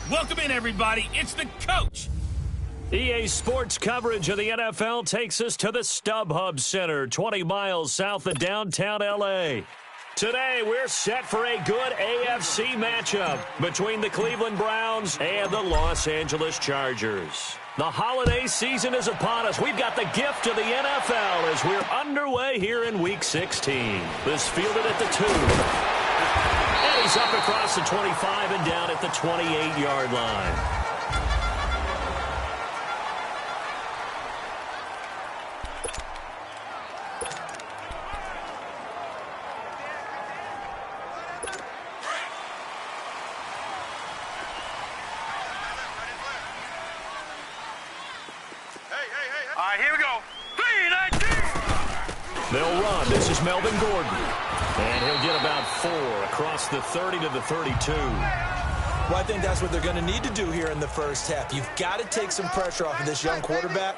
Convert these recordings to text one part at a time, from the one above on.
Welcome in, everybody. It's the coach. EA Sports coverage of the NFL takes us to the StubHub Center, 20 miles south of downtown L.A. Today, we're set for a good AFC matchup between the Cleveland Browns and the Los Angeles Chargers. The holiday season is upon us. We've got the gift of the NFL as we're underway here in Week 16. This fielded at the 2. And he's up across the 25 and down at the 28-yard line. Here we go. 3-19. They'll run. This is Melvin Gordon. And he'll get about 4 across the 30 to the 32. Well, I think that's what they're going to need to do here in the first half. You've got to take some pressure off of this young quarterback,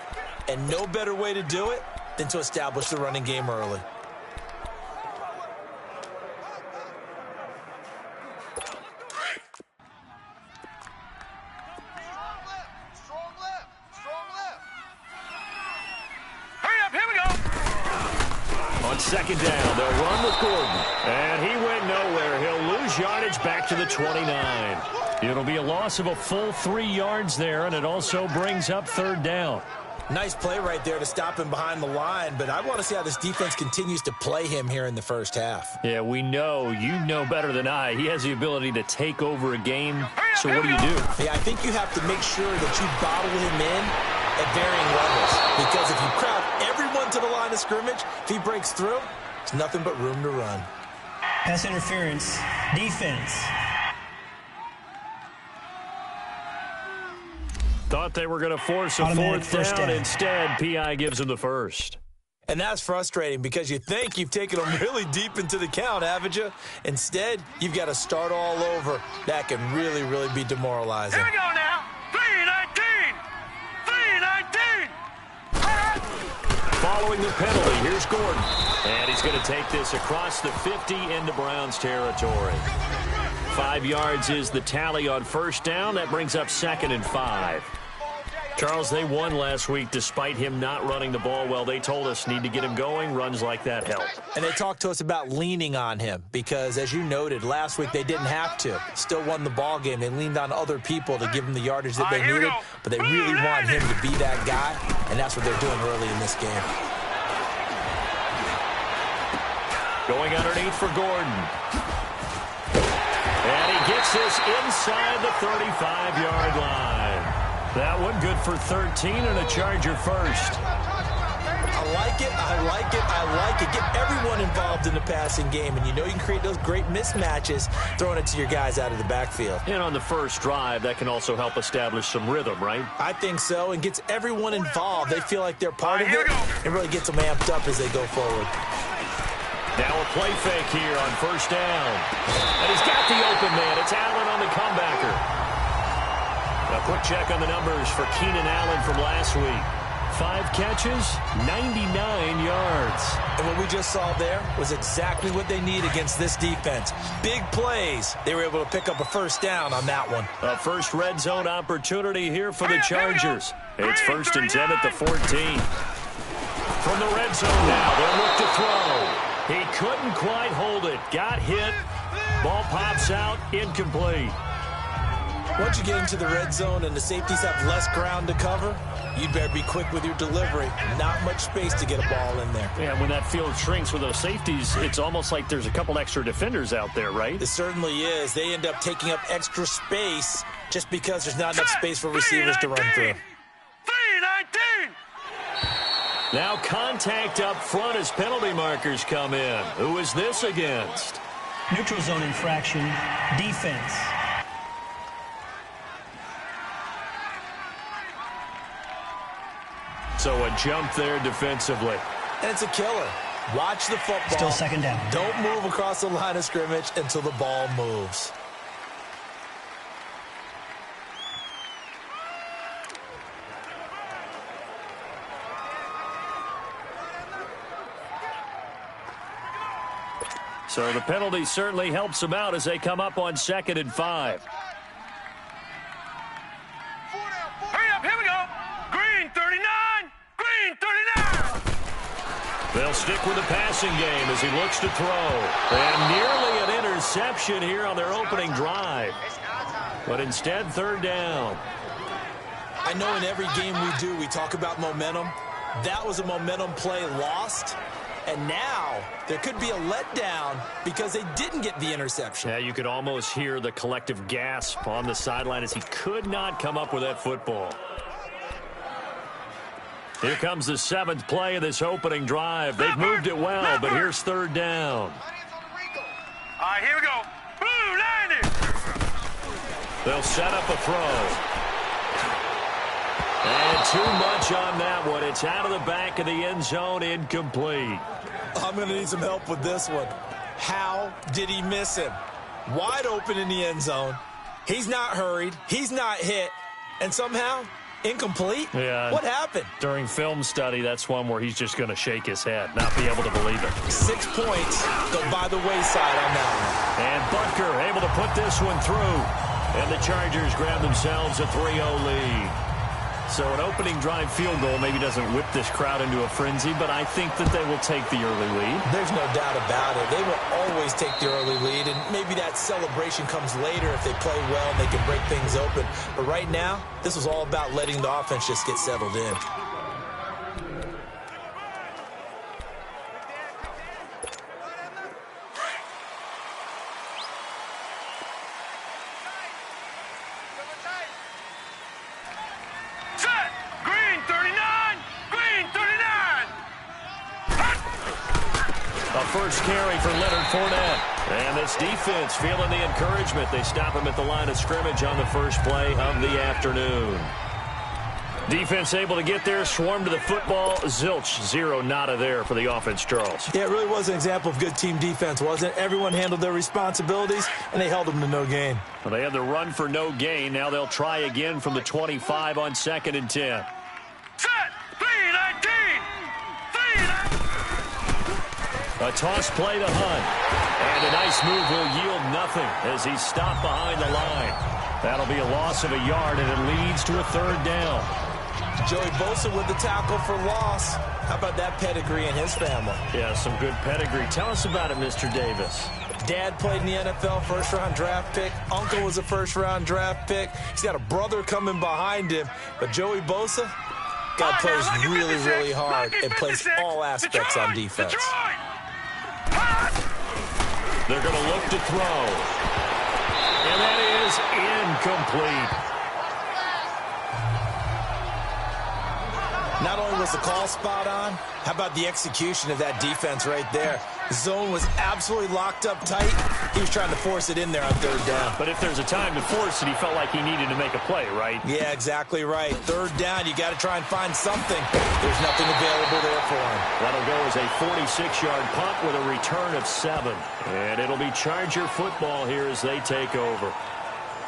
and no better way to do it than to establish the running game early. Second down, they'll run with Gordon. And he went nowhere. He'll lose yardage back to the 29. It'll be a loss of a full 3 yards there, and it also brings up third down. Nice play right there to stop him behind the line, but I want to see how this defense continues to play him here in the first half. Yeah, we know. You know better than I. He has the ability to take over a game. So what do you do? Yeah, I think you have to make sure that you bottle him in at varying levels, because if you crowd everyone to the line of scrimmage, if he breaks through, it's nothing but room to run. Pass interference, defense. Thought they were going to force a fourth down. Instead, P.I. gives him the first. And that's frustrating because you think you've taken them really deep into the count, haven't you? Instead, you've got to start all over. That can really, really be demoralizing. Here we go now. 3-19. 3-19. Following the penalty, here's Gordon. And he's going to take this across the 50 into Browns territory. 5 yards is the tally on first down. That brings up 2nd and 5. Charles, they won last week despite him not running the ball well. They told us need to get him going. Runs like that help. And they talked to us about leaning on him because, as you noted, last week they didn't have to. Still won the ball game. They leaned on other people to give them the yardage that they needed. But they really want him to be that guy, and that's what they're doing early in this game. Going underneath for Gordon. And he gets this inside the 35-yard line. That one good for 13 and a Charger first. I like it, I like it, I like it. Get everyone involved in the passing game, and you know you can create those great mismatches throwing it to your guys out of the backfield. And on the first drive, that can also help establish some rhythm, right? I think so, and gets everyone involved. They feel like they're part of it, and really gets them amped up as they go forward. Now a play fake here on first down. And he's got the open man. It's Allen on the comebacker. A quick check on the numbers for Keenan Allen from last week. 5 catches, 99 yards. And what we just saw there was exactly what they need against this defense. Big plays. They were able to pick up a first down on that one. A first red zone opportunity here for the Chargers. It's 1st and 10 at the 14. From the red zone now, they'll look to throw. He couldn't quite hold it. Got hit. Ball pops out. Incomplete. Once you get into the red zone and the safeties have less ground to cover, you'd better be quick with your delivery. Not much space to get a ball in there. Yeah, when that field shrinks with those safeties, it's almost like there's a couple extra defenders out there, right? It certainly is. They end up taking up extra space just because there's not enough space for receivers to run through. 3-19. Now contact up front as penalty markers come in. Who is this against? Neutral zone infraction, defense. So a jump there defensively. And it's a killer. Watch the football. Still 2nd down. Don't move across the line of scrimmage until the ball moves. So the penalty certainly helps them out as they come up on 2nd and 5. They'll stick with the passing game as he looks to throw. And nearly an interception here on their opening drive. But instead, third down. I know in every game we do, we talk about momentum. That was a momentum play lost. And now there could be a letdown because they didn't get the interception. Yeah, you could almost hear the collective gasp on the sideline as he could not come up with that football. Here comes the 7th play of this opening drive. They've moved it well, but here's third down. All right, here we go. Blue 90. They'll set up a throw. And too much on that one. It's out of the back of the end zone, incomplete. I'm going to need some help with this one. How did he miss him? Wide open in the end zone. He's not hurried. He's not hit. And somehow, incomplete? Yeah. What happened? During film study, that's one where he's just going to shake his head, not be able to believe it. 6 points go by the wayside on that one. And Butker able to put this one through. And the Chargers grab themselves a 3-0 lead. So an opening drive field goal maybe doesn't whip this crowd into a frenzy, but I think that they will take the early lead. There's no doubt about it. They will always take the early lead, and maybe that celebration comes later if they play well and they can break things open. But right now, this was all about letting the offense just get settled in. First carry for Leonard Fournette. And this defense feeling the encouragement. They stop him at the line of scrimmage on the first play of the afternoon. Defense able to get there, swarm to the football. Zilch, zero nada there for the offense, Charles. Yeah, it really was an example of good team defense, wasn't it? Everyone handled their responsibilities, and they held them to no gain. Well, they had the run for no gain. Now they'll try again from the 25 on 2nd and 10. Set. 3-19. A toss play to Hunt. And a nice move will yield nothing as he's stopped behind the line. That'll be a loss of a yard, and it leads to a third down. Joey Bosa with the tackle for loss. How about that pedigree in his family? Yeah, some good pedigree. Tell us about it, Mr. Davis. Dad played in the NFL, first-round draft pick. Uncle was a first-round draft pick. He's got a brother coming behind him. But Joey Bosa, God plays really, really hard and plays all aspects on defense. They're going to look to throw. And that is incomplete. Not only was the call spot on, how about the execution of that defense right there? The zone was absolutely locked up tight. He was trying to force it in there on third down. But if there's a time to force it, he felt like he needed to make a play, right? Yeah, exactly right. Third down, you got to try and find something. There's nothing available there for him. That'll go as a 46-yard punt with a return of 7. And it'll be Charger football here as they take over.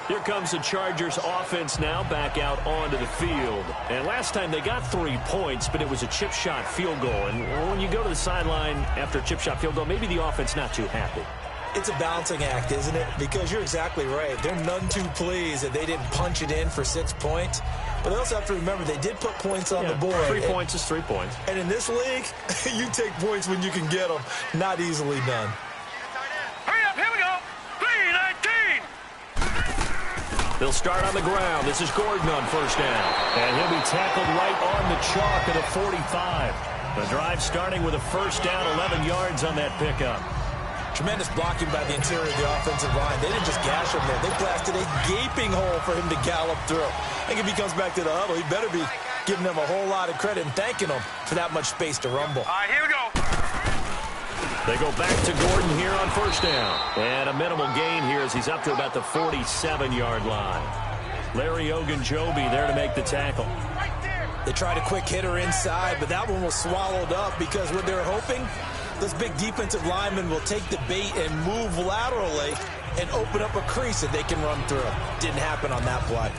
Here comes the Chargers offense now back out onto the field. And last time they got 3 points, but it was a chip shot field goal. And when you go to the sideline after a chip shot field goal, maybe the offense not too happy. It's a balancing act, isn't it? Because you're exactly right. They're none too pleased that they didn't punch it in for 6 points. But they also have to remember they did put points on the board. 3 points is 3 points. And in this league, you take points when you can get them. Not easily done. Hurry up, here we go. 3-19. They'll start on the ground. This is Gordon on first down. And he'll be tackled right on the chalk at the 45. The drive starting with a first down, 11 yards on that pickup. Tremendous blocking by the interior of the offensive line. They didn't just gash him there. They blasted a gaping hole for him to gallop through. I think if he comes back to the huddle, he better be giving them a whole lot of credit and thanking them for that much space to rumble. All right, here we go. They go back to Gordon here on first down. And a minimal gain here as he's up to about the 47-yard line. Larry Ogunjobi there to make the tackle. They tried a quick hitter inside, but that one was swallowed up because what they're hoping, those big defensive linemen will take the bait and move laterally and open up a crease that they can run through. Didn't happen on that play.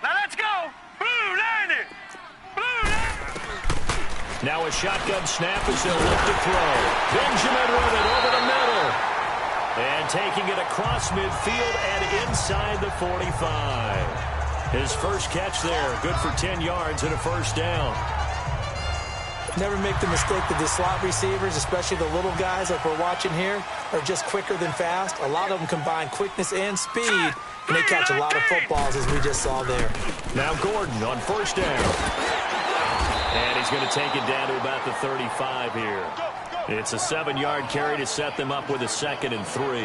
Now let's go. Blue 90. Blue 90. Now a shotgun snap as they'll look to throw. Benjamin with it over the middle. And taking it across midfield and inside the 45. His first catch there, good for 10 yards and a first down. Never make the mistake that the slot receivers, especially the little guys like we're watching here, are just quicker than fast. A lot of them combine quickness and speed, and they catch a lot of footballs, as we just saw there. Now Gordon on first down. And he's going to take it down to about the 35 here. It's a 7-yard carry to set them up with a 2nd and 3.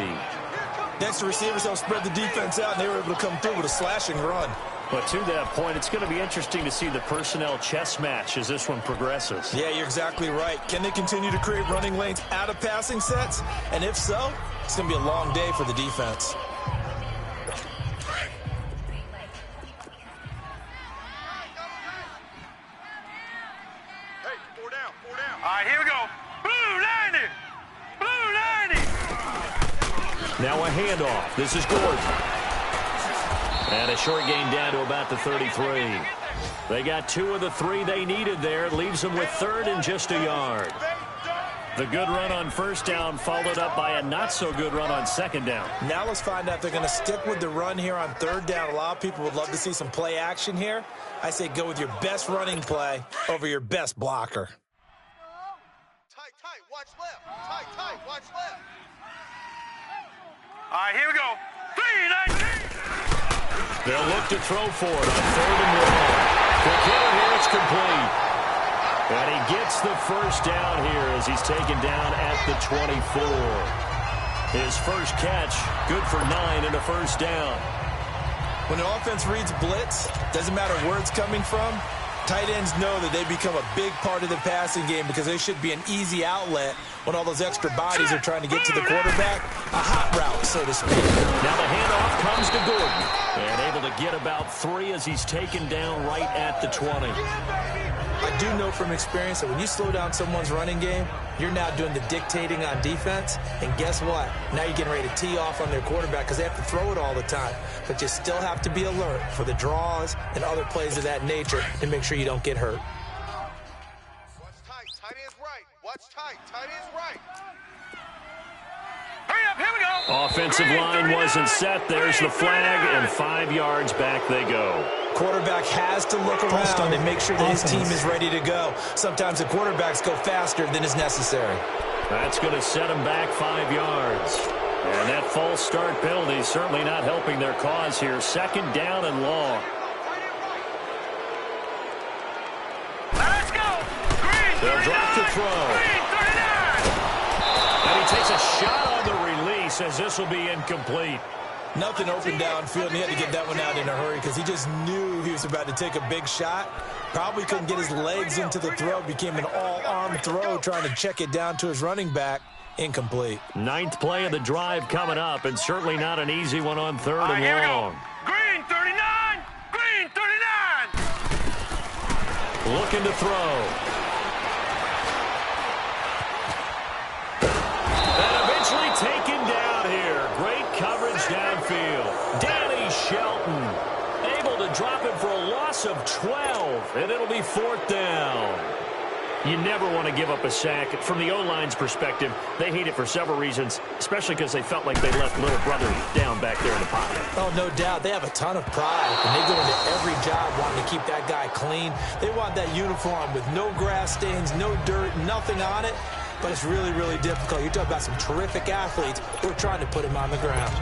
Next, the receivers help spread the defense out, and they were able to come through with a slashing run. But to that point, it's going to be interesting to see the personnel chess match as this one progresses. Yeah, you're exactly right. Can they continue to create running lanes out of passing sets? And if so, it's going to be a long day for the defense. Hey, 4 down, 4 down. All right, here we go. Blue 90. Blue 90. Now a handoff. This is Gordon. And a short gain down to about the 33. They got 2 of the 3 they needed there. Leaves them with 3rd and just a yard. The good run on first down followed up by a not-so-good run on 2nd down. Now let's find out if they're going to stick with the run here on 3rd down. A lot of people would love to see some play action here. I say go with your best running play over your best blocker. Tight, watch left. Tight, watch left. All right, here we go. 3-19. They'll look to throw for it on 3rd and 1. Quick hitter here, it's complete. And he gets the first down here as he's taken down at the 24. His first catch, good for 9 and a first down. When an offense reads blitz, doesn't matter where it's coming from, tight ends know that they become a big part of the passing game because they should be an easy outlet when all those extra bodies are trying to get to the quarterback. A hot route, so to speak. Now the handoff comes to Gordon. And able to get about 3 as he's taken down right at the 20. I do know from experience that when you slow down someone's running game, you're now doing the dictating on defense. And guess what? Now you're getting ready to tee off on their quarterback because they have to throw it all the time. But you still have to be alert for the draws and other plays of that nature to make sure you don't get hurt. Watch tight. Tight end's right. Watch tight. Tight end's right. Hurry up. Here we go. Offensive line wasn't set. There's the flag, and 5 yards back they go. Quarterback has to look around and make sure that his team is ready to go. Sometimes the quarterbacks go faster than is necessary. That's going to set them back 5 yards. And that false start penalty certainly not helping their cause here. 2nd down and long. Let's go. Green, They'll drop to throw. Green, 39. And he takes a shot on the release as this will be incomplete. Nothing open downfield, and he had to get that one out in a hurry because he just knew he was about to take a big shot. Probably couldn't get his legs into the throw. Became an all-arm throw trying to check it down to his running back. Incomplete. 9th play of the drive coming up, and certainly not an easy one on 3rd and Here we long. go. Green, 39. Green, 39. Looking to throw. And eventually taken down here. Great coverage downfield. Danny Shelton able to drop it for a loss of 12, and it'll be 4th down. You never want to give up a sack. From the O-line's perspective, they hate it for several reasons, especially because they felt like they left little brother down back there in the pocket. Oh, no doubt. They have a ton of pride, and they go into every job wanting to keep that guy clean. They want that uniform with no grass stains, no dirt, nothing on it. But it's really, really difficult. You're talking about some terrific athletes who are trying to put him on the ground.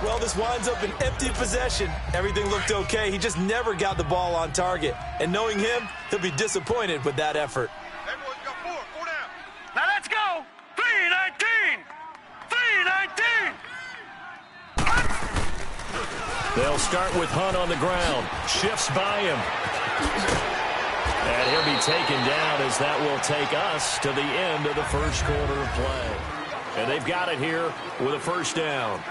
Well, this winds up an empty possession. Everything looked okay. He just never got the ball on target. And knowing him, he'll be disappointed with that effort. Everyone's got 4 down. Now let's go. 3-19. 3-19. They'll start with Hunt on the ground. Shifts by him. And he'll be taken down as that will take us to the end of the first quarter of play. And they've got it here with a first down.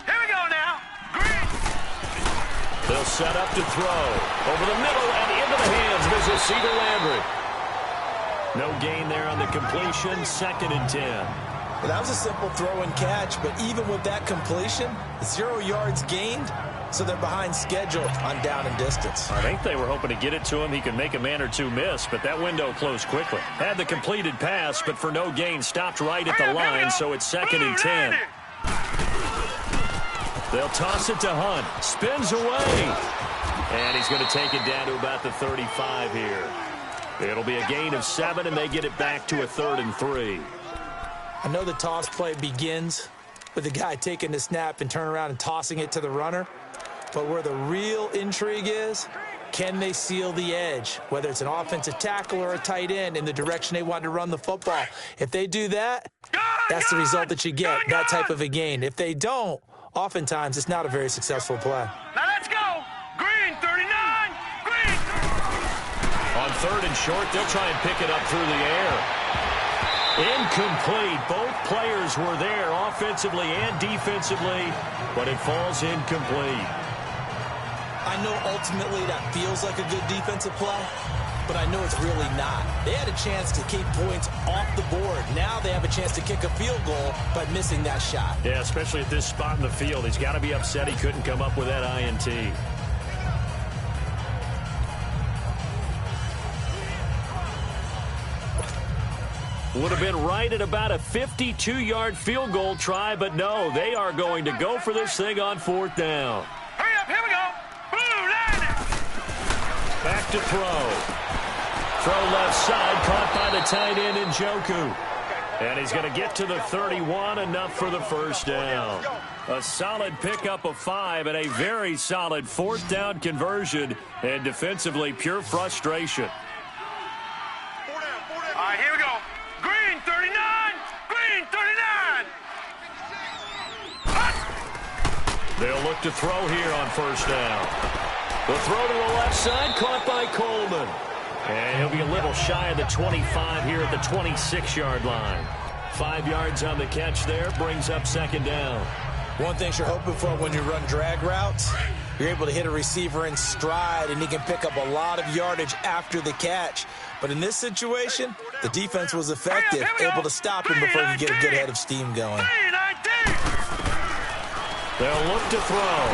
Here we go now. Green. They'll set up to throw. Over the middle and into the hands of his receiver, Landry. No gain there on the completion. 2nd and 10. Well, that was a simple throw and catch, but even with that completion, 0 yards gained, so they're behind schedule on down and distance. I think they were hoping to get it to him. He could make a man or two miss, but that window closed quickly. Had the completed pass, but for no gain, stopped right at the line, so it's 2nd and 10. They'll toss it to Hunt. Spins away. And he's going to take it down to about the 35 here. It'll be a gain of 7, and they get it back to a 3rd and 3. I know the toss play begins with the guy taking the snap and turning around and tossing it to the runner. But where the real intrigue is, can they seal the edge, whether it's an offensive tackle or a tight end, in the direction they want to run the football? If they do that, that's the result that you get, that type of a gain. If they don't, oftentimes it's not a very successful play. Now let's go. Green, 39. Green. On 3rd and short, they'll try and pick it up through the air. Incomplete. Both players were there offensively and defensively, but it falls incomplete. I know ultimately that feels like a good defensive play, but I know it's really not. They had a chance to keep points off the board. Now they have a chance to kick a field goal by missing that shot. Yeah, especially at this spot in the field. He's got to be upset he couldn't come up with that INT. Would have been right at about a 52-yard field goal try, but no, they are going to go for this thing on 4th down. Hurry up, here we go. Blue, line it. Back to throw. Throw left side, caught by the tight end Njoku. And he's going to get to the 31, enough for the 1st down. A solid pickup of 5 and a very solid 4th down conversion, and defensively pure frustration. 4 down, 4 down. All right, here we go. Green, 39. Green, 39. Hut. They'll look to throw here on 1st down. The throw to the left side, caught by Coleman. And he'll be a little shy of the 25 here at the 26-yard line. 5 yards on the catch there, brings up 2nd down. One thing you're hoping for when you run drag routes, you're able to hit a receiver in stride, and he can pick up a lot of yardage after the catch. But in this situation, the defense was effective, able to stop him before he could get a good head of steam going. They'll look to throw.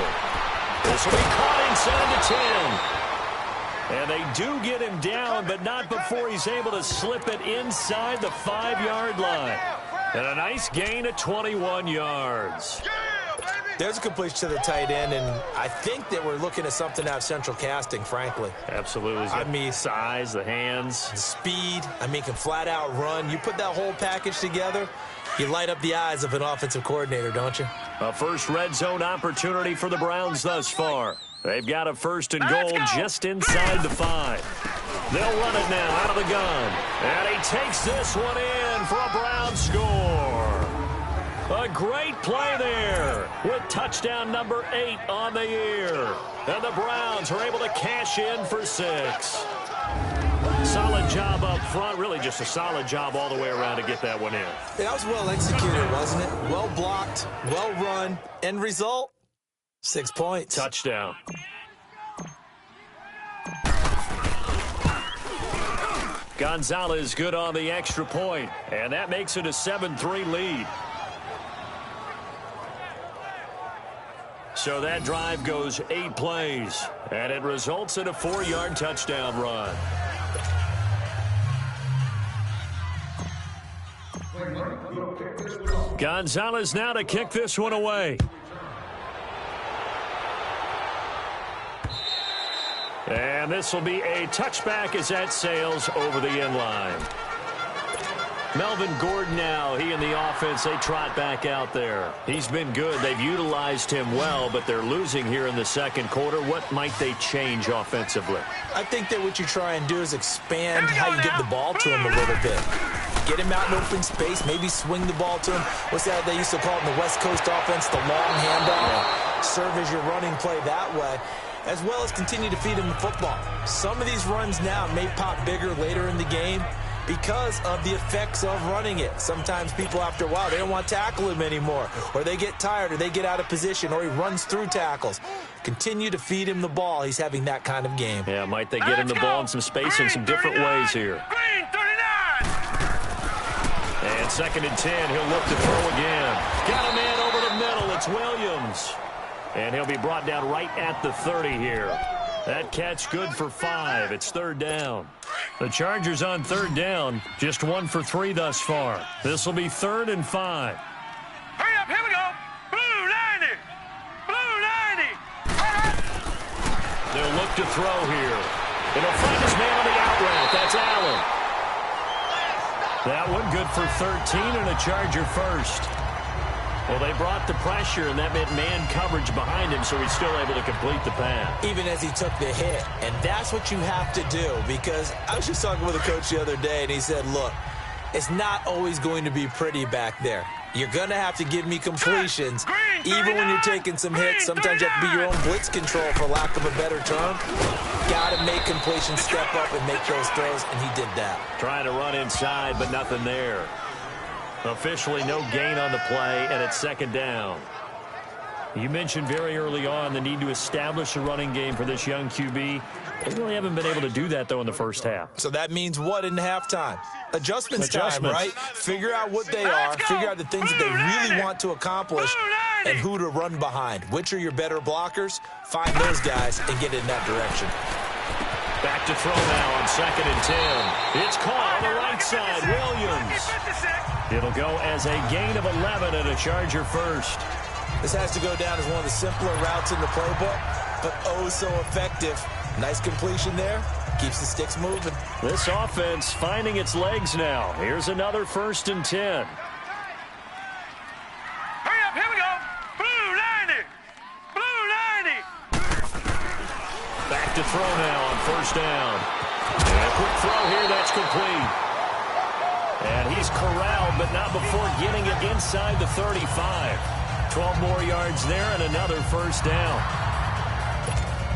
This will be caught inside the 10. And they do get him down, but not before he's able to slip it inside the 5-yard line. And a nice gain of 21 yards. There's a completion to the tight end, and I think that we're looking at something out of Central Casting, frankly. Absolutely. I mean, size, the hands. the speed. I mean, can flat out run. You put that whole package together, you light up the eyes of an offensive coordinator, don't you? A first red zone opportunity for the Browns thus far. They've got a 1st and goal just inside the 5. They'll run it now out of the gun. And he takes this one in for a Brown score. A great play there with touchdown number 8 on the year. And the Browns are able to cash in for 6. Solid job up front. Really just a solid job all the way around to get that one in. That was well executed, wasn't it? Well blocked, well run. End result, 6 points. Touchdown. Gonzalez good on the extra point, and that makes it a 7-3 lead. So that drive goes 8 plays, and it results in a 4-yard touchdown run. Gonzalez now to kick this one away. And this will be a touchback as that sails over the end line. Melvin Gordon now, he and the offense, they trot back out there. He's been good. They've utilized him well, but they're losing here in the 2nd quarter. What might they change offensively? I think that what you try and do is expand how you get the ball to him a little bit. Get him out in open space, maybe swing the ball to him. What's that they used to call it in the West Coast offense, the long handoff? Serve as your running play that way, as well as continue to feed him the football. Some of these runs now may pop bigger later in the game because of the effects of running it. Sometimes people, after a while, they don't want to tackle him anymore, or they get tired, or they get out of position, or he runs through tackles. Continue to feed him the ball. He's having that kind of game. Yeah, might they get him the ball in some space in some different ways here. Green, 39. And on 2nd and 10. He'll look to throw again. Got a man over the middle. It's Williams. And he'll be brought down right at the 30 here. That catch good for 5. It's 3rd down. The Chargers on 3rd down. Just 1 for 3 thus far. This will be 3rd and 5. Hurry up, here we go. Blue 90. Blue 90. They'll look to throw here. And he'll find his man on the out route. That's Allen. That one good for 13 and a Charger first. Well, they brought the pressure, and that meant man coverage behind him, so he's still able to complete the pass. Even as he took the hit. And that's what you have to do, because I was just talking with a coach the other day, and he said, look, it's not always going to be pretty back there. You're going to have to give me completions. Even when you're taking some hits, sometimes you have to be your own blitz control, for lack of a better term. Got to make completions, step up, and make those throws, and he did that. Trying to run inside, but nothing there. Officially no gain on the play, and it's 2nd down. You mentioned very early on the need to establish a running game for this young QB. They really haven't been able to do that, though, in the first half. So that means what in halftime? Adjustments time, right? Figure out what they are, figure out the things that they really want to accomplish, and who to run behind. Which are your better blockers? Find those guys and get in that direction. Back to throw now on 2nd and 10. It's caught on the right side. Williams. It'll go as a gain of 11 and a Charger first. This has to go down as one of the simpler routes in the playbook, but oh so effective. Nice completion there. Keeps the sticks moving. This offense finding its legs now. Here's another 1st and 10. Hurry up, here we go. Blue 90. Blue 90. Back to throw now on 1st down. And a quick throw here, that's complete. And he's corralled, but not before getting it inside the 35. 12 more yards there and another 1st down.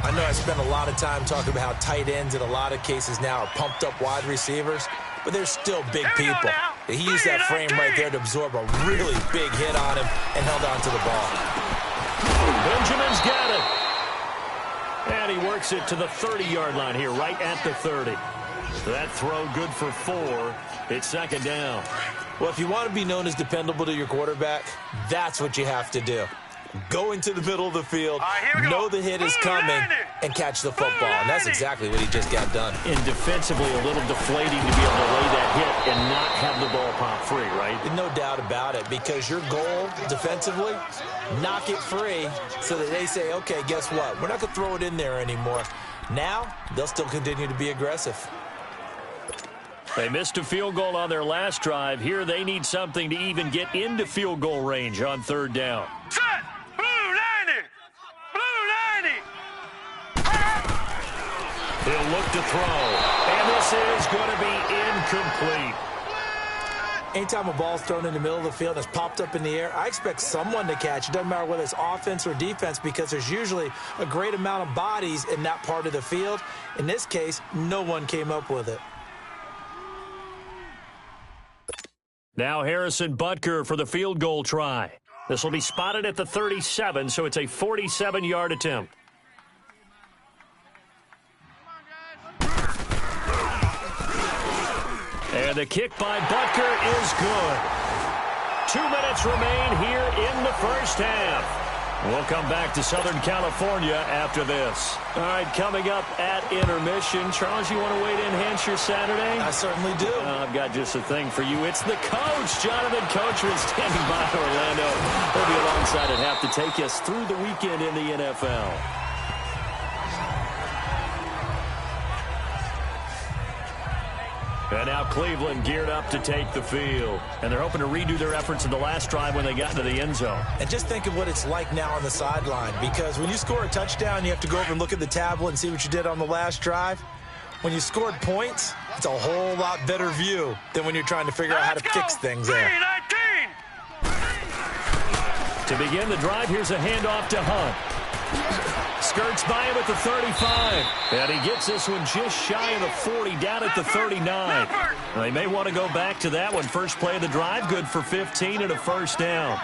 I know I spent a lot of time talking about how tight ends in a lot of cases now are pumped up wide receivers, but they're still big people. He used that frame right there to absorb a really big hit on him and held on to the ball. Benjamin's got it. And he works it to the 30-yard line here, right at the 30. That throw good for 4. It's 2nd down. Well, if you want to be known as dependable to your quarterback, that's what you have to do. Go into the middle of the field, know the hit is coming, and catch the football. And that's exactly what he just got done. And defensively, a little deflating to be able to lay that hit and not have the ball pop free, right? No doubt about it, because your goal defensively, knock it free so that they say, okay, guess what? We're not going to throw it in there anymore. Now, they'll still continue to be aggressive. They missed a field goal on their last drive. Here they need something to even get into field goal range on 3rd down. Set. Blue 90. Blue 90. He'll look to throw. And this is going to be incomplete. Anytime a ball's thrown in the middle of the field and it's popped up in the air, I expect someone to catch. It doesn't matter whether it's offense or defense, because there's usually a great amount of bodies in that part of the field. In this case, no one came up with it. Now Harrison Butker for the field goal try. This will be spotted at the 37, so it's a 47-yard attempt. And the kick by Butker is good. 2 minutes remain here in the first half. We'll come back to Southern California after this. All right, coming up at intermission. Charles, you want to wait to enhance your Saturday? I certainly do. I've got just a thing for you. It's the coach, Jonathan Coachman, standing by Orlando. He'll be alongside at half to take us through the weekend in the NFL. And now Cleveland geared up to take the field. And they're hoping to redo their efforts in the last drive when they got into the end zone. And just think of what it's like now on the sideline, because when you score a touchdown, you have to go over and look at the tablet and see what you did on the last drive. When you scored points, it's a whole lot better view than when you're trying to figure out how to fix things there. To begin the drive, here's a handoff to Hunt. Skirts by him at the 35. And he gets this one just shy of the 40, down at the 39. They may want to go back to that one. First play of the drive, good for 15 and a 1st down.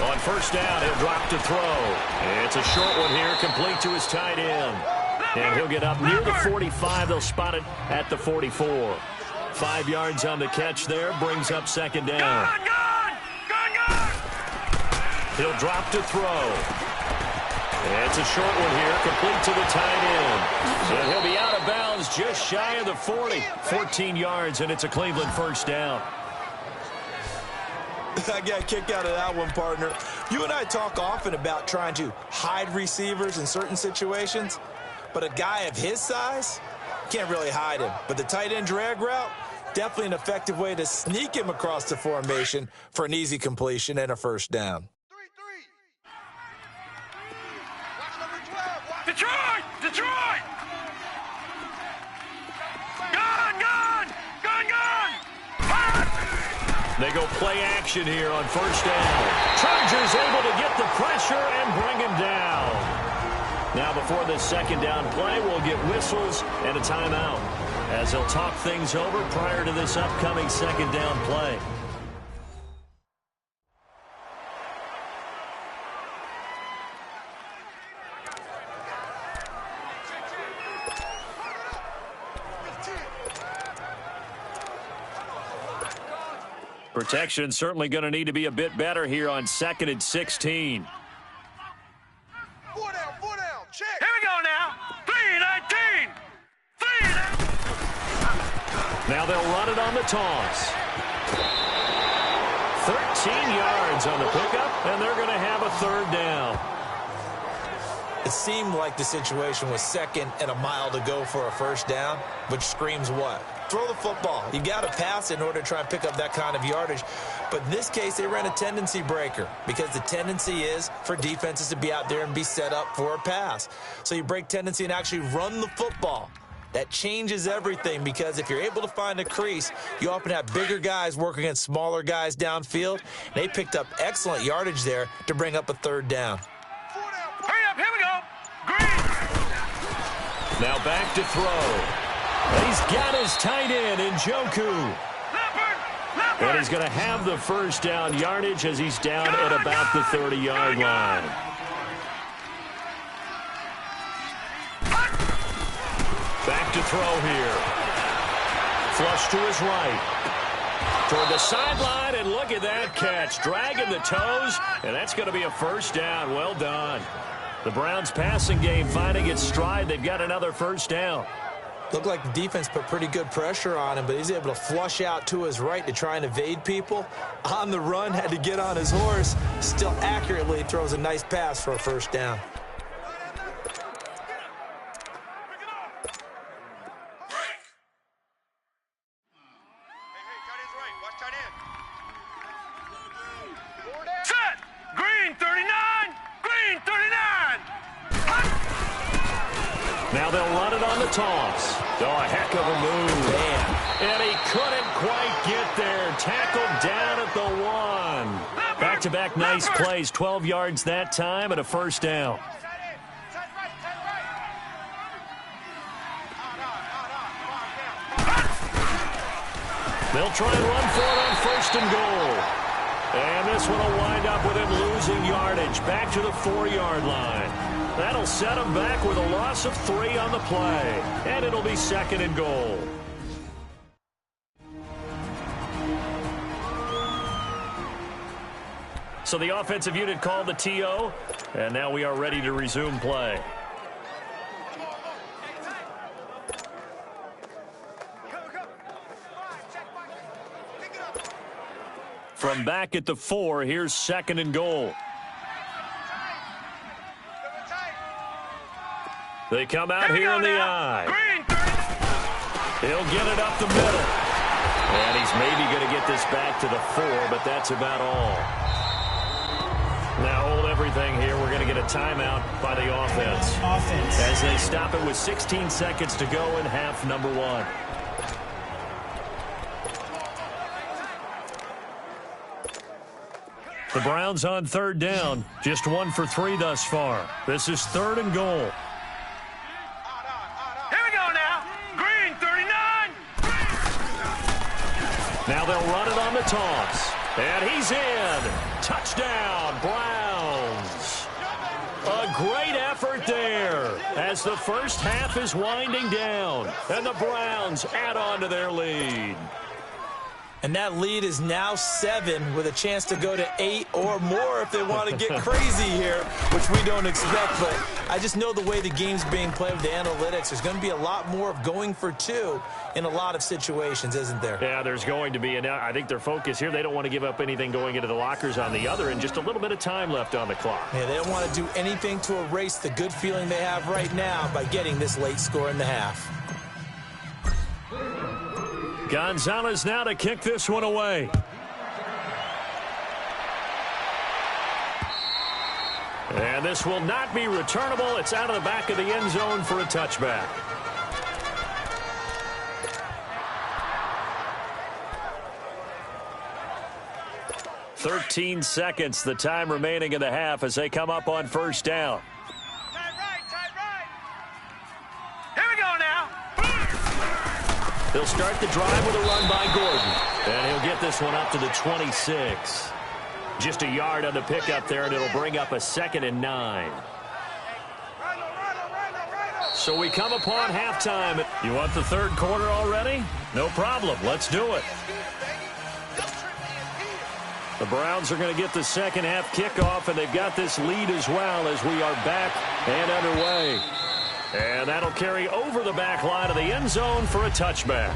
On 1st down, he'll drop to throw. It's a short one here, complete to his tight end. And he'll get up near the 45. They'll spot it at the 44. 5 yards on the catch there, brings up second down. Gone! He'll drop to throw. It's a short one here, complete to the tight end. And he'll be out of bounds just shy of the 40. 14 yards, and it's a Cleveland first down. I got a kick out of that one, partner. You and I talk often about trying to hide receivers in certain situations, but a guy of his size can't really hide him. But the tight end drag route, definitely an effective way to sneak him across the formation for an easy completion and a first down. Detroit! Gone! They go play action here on first down. Chargers able to get the pressure and bring him down. Now before this second down play, we'll get whistles and a timeout as they'll talk things over prior to this upcoming second down play. Protection certainly going to need to be a bit better here on 2nd and 16. 4 down, check. Here we go now. 3-19. Now they'll run it on the toss. 13 yards on the pickup, and they're going to have a third down. It seemed like the situation was 2nd and a mile to go for a first down, which screams what? Throw the football. You got to pass in order to try and pick up that kind of yardage. But in this case, they ran a tendency breaker because the tendency is for defenses to be out there and be set up for a pass. So you break tendency and actually run the football. That changes everything because if you're able to find a crease, you often have bigger guys working against smaller guys downfield. They picked up excellent yardage there to bring up a third down. Hurry up, here we go. Green. Now back to throw. And he's got his tight end in Njoku. Leopard. And he's going to have the first down yardage as he's down at about the 30-yard line. Back to throw here. Flush to his right. Toward the sideline, and look at that catch. Dragging the toes, and that's going to be a first down. Well done. The Browns' passing game finding its stride. They've got another first down. Looked like the defense put pretty good pressure on him, but he's able to flush out to his right to try and evade people. On the run, had to get on his horse. Still accurately throws a nice pass for a first down. Set. Green 39. Now they'll run it on the toss. Oh, a heck of a move. Man. And he couldn't quite get there. Tackled down at the 1. Back-to-back nice plays. 12 yards that time and a first down. They'll try and run for it on first and goal. And this one will wind up with him losing yardage. Back to the 4-yard line. That'll set him back with a loss of 3 on the play. And it'll be second and goal. So the offensive unit called the TO. And now we are ready to resume play. From back at the 4, here's second and goal. They come out here in the I. He'll get it up the middle. And he's maybe going to get this back to the 4, but that's about all. Now hold everything here. We're going to get a timeout by the offense. As they stop it with 16 seconds to go in half number 1. The Browns on third down. Just 1 for 3 thus far. This is third and goal. Here we go now. Green 39. Now they'll run it on the toss. And he's in. Touchdown, Browns. A great effort there as the first half is winding down, and the Browns add on to their lead. And that lead is now 7 with a chance to go to 8 or more if they want to get crazy here, which we don't expect. But I just know the way the game's being played with the analytics, there's going to be a lot more of going for 2 in a lot of situations, isn't there? Yeah, there's going to be. And I think their focus here, they don't want to give up anything going into the lockers on the other, and just a little bit of time left on the clock. Yeah, they don't want to do anything to erase the good feeling they have right now by getting this late score in the half. Gonzalez now to kick this one away. And this will not be returnable. It's out of the back of the end zone for a touchback. "13 seconds, the time remaining in the half as they come up on first down. Tight right. Here we go now. They'll start the drive with a run by Gordon. And he'll get this one up to the 26. Just a yard on the pickup there, and it'll bring up a 2nd and 9. So we come upon halftime. You want the third quarter already? No problem. Let's do it. The Browns are going to get the second half kickoff, and they've got this lead as well as we are back and underway. And that'll carry over the back line of the end zone for a touchback.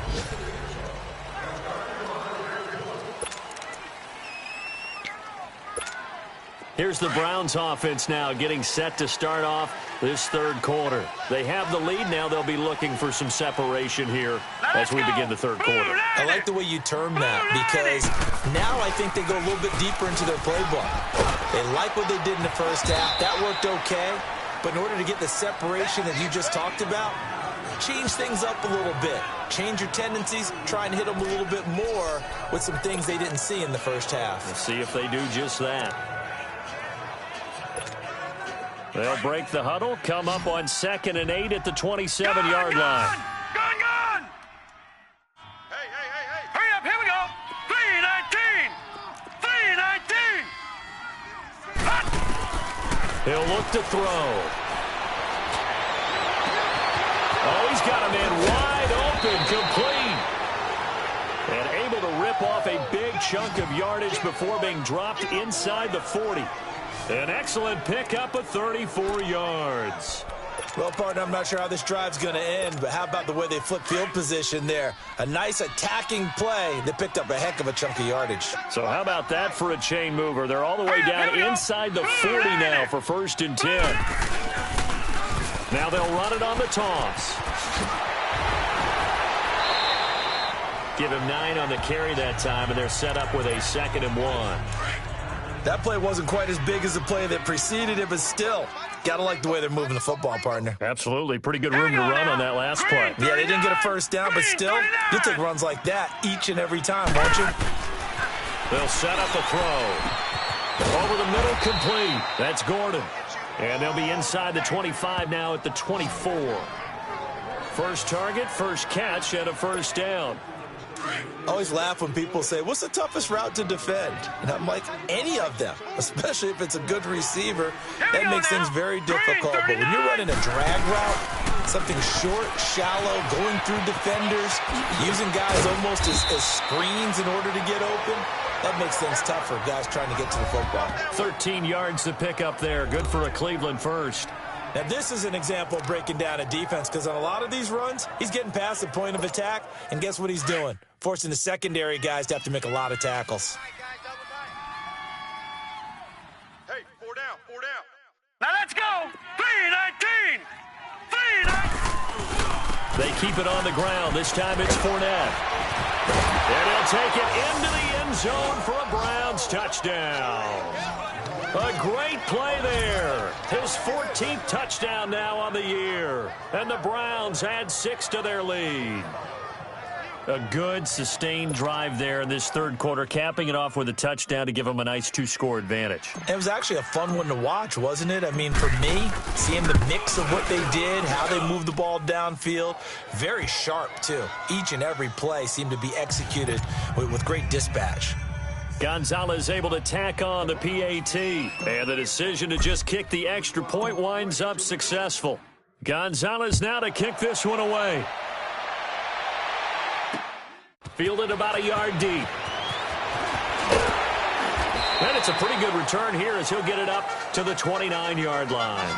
Here's the Browns offense now getting set to start off this third quarter. They have the lead now. They'll be looking for some separation here as we begin the third quarter. I like the way you term that, because now I think they go a little bit deeper into their playbook. They like what they did in the first half. That worked okay. But in order to get the separation that you just talked about, change things up a little bit. Change your tendencies, try and hit them a little bit more with some things they didn't see in the first half. Let's see if they do just that. They'll break the huddle, come up on 2nd and 8 at the 27-yard line. Gone! Hey. Hurry up, here we go. 3:19. 3:19. He'll look to throw. Oh, he's got a man wide open, complete. And able to rip off a big chunk of yardage before being dropped inside the 40. An excellent pickup of 34 yards. Well, partner, I'm not sure how this drive's going to end, but how about the way they flip field position there? A nice attacking play that picked up a heck of a chunk of yardage. So how about that for a chain mover? They're all the way down inside the 40 now for 1st and 10. Now they'll run it on the toss. Give him 9 on the carry that time, and they're set up with a 2nd and 1. That play wasn't quite as big as the play that preceded it, but still, got to like the way they're moving the football, partner. Absolutely. Pretty good room to run on that last play. Yeah, they didn't get a first down, but still, you'll take runs like that each and every time, won't you? They'll set up a throw. Over the middle, complete. That's Gordon. And they'll be inside the 25 now at the 24. First target, first catch, and a first down. I always laugh when people say, what's the toughest route to defend? And I'm like, any of them, especially if it's a good receiver. That makes things very difficult. But when you're running a drag route, something short, shallow, going through defenders, using guys almost as screens in order to get open, that makes things tough for guys trying to get to the football. 13 yards to pick up there. Good for a Cleveland first. Now, this is an example of breaking down a defense, because on a lot of these runs, he's getting past the point of attack, and guess what he's doing? Forcing the secondary guys to have to make a lot of tackles. Hey, 4 down. Now let's go. 3:19. 3:19. They keep it on the ground. This time it's Fournette. And he'll take it into the end zone for a Browns touchdown. A great play there. His 14th touchdown now on the year. And the Browns add 6 to their lead. A good, sustained drive there in this third quarter, capping it off with a touchdown to give them a nice 2-score advantage. It was actually a fun one to watch, wasn't it? I mean, for me, seeing the mix of what they did, how they moved the ball downfield, very sharp, too. Each and every play seemed to be executed with great dispatch. Gonzalez able to tack on the PAT. And the decision to just kick the extra point winds up successful. Gonzalez now to kick this one away. Fielded about a yard deep. And it's a pretty good return here as he'll get it up to the 29-yard line.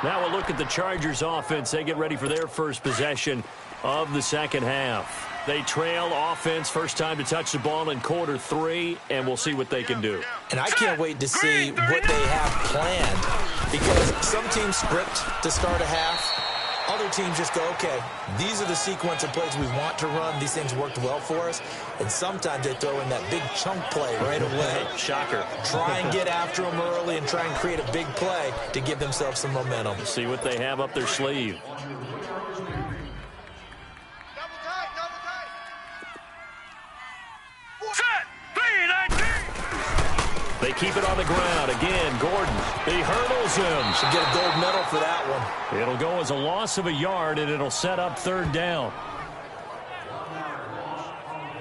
Now we'll look at the Chargers offense. They get ready for their first possession of the second half. They trail offense, first time to touch the ball in quarter 3, and we'll see what they can do. And I can't wait to see what they have planned, because some teams script to start a half. Other teams just go, okay, these are the sequence of plays we want to run. These things worked well for us. And sometimes they throw in that big chunk play right away. Shocker. Try and get after them early and try and create a big play to give themselves some momentum. See what they have up their sleeve. They keep it on the ground. Again, Gordon. He hurdles him. Should get a gold medal for that one. It'll go as a loss of a yard, and it'll set up third down.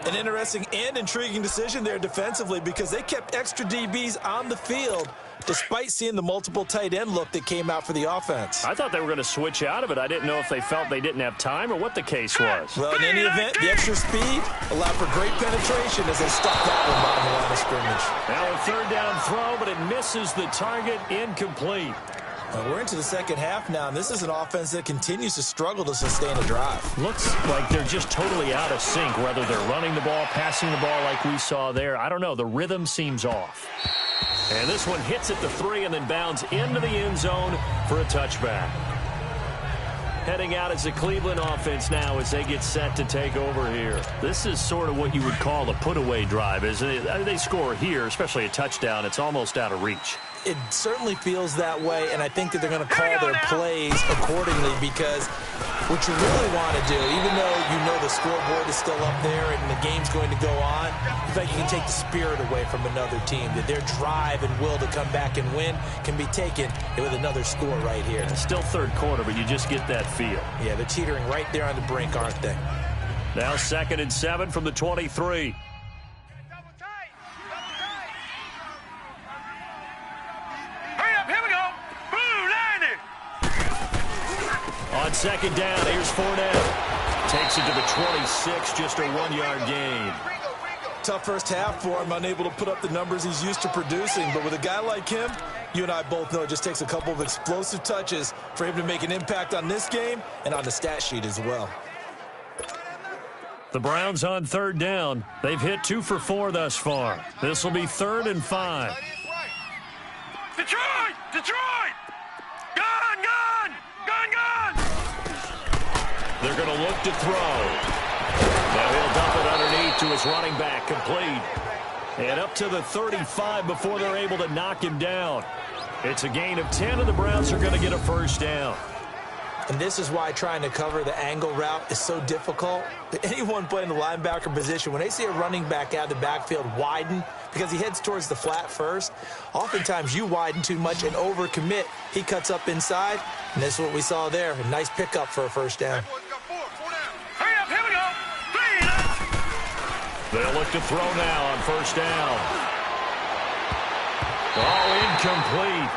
An interesting and intriguing decision there defensively, because they kept extra DBs on the field despite seeing the multiple tight end look that came out for the offense. I thought they were going to switch out of it. I didn't know if they felt they didn't have time or what the case was. Well, in any event, the extra speed allowed for great penetration as they stopped that one bottom of the line of scrimmage. Now a third down throw, but it misses the target, incomplete. We're into the second half now, and this is an offense that continues to struggle to sustain a drive. Looks like they're just totally out of sync, whether they're running the ball, passing the ball like we saw there. I don't know. The rhythm seems off. And this one hits at the 3 and then bounds into the end zone for a touchback. Heading out as the Cleveland offense now as they get set to take over here. This is sort of what you would call a put-away drive, isn't it? They score here, especially a touchdown. It's almost out of reach. It certainly feels that way, and I think that they're going to call their plays accordingly, because what you really want to do, even though you know the scoreboard is still up there and the game's going to go on, in fact, you can take the spirit away from another team, that their drive and will to come back and win can be taken with another score right here. It's still third quarter, but you just get that feel. Yeah, they're teetering right there on the brink, aren't they? Now 2nd and 7 from the 23. On second down, here's Fournette. Takes it to the 26, just a 1-yard gain. Tough first half for him, unable to put up the numbers he's used to producing. But with a guy like him, you and I both know it just takes a couple of explosive touches for him to make an impact on this game and on the stat sheet as well. The Browns on third down. They've hit 2 for 4 thus far. This will be 3rd and 5. Detroit! Detroit! Gone! Gone! Gone! Gone! They're going to look to throw. Now he'll dump it underneath to his running back, complete. And up to the 35 before they're able to knock him down. It's a gain of 10, and the Browns are going to get a first down. And this is why trying to cover the angle route is so difficult. Anyone playing the linebacker position, when they see a running back out of the backfield widen because he heads towards the flat first, oftentimes you widen too much and overcommit. He cuts up inside, and this is what we saw there. A nice pickup for a first down. Hurry up, here we go! They'll look to throw now on first down. Oh, incomplete.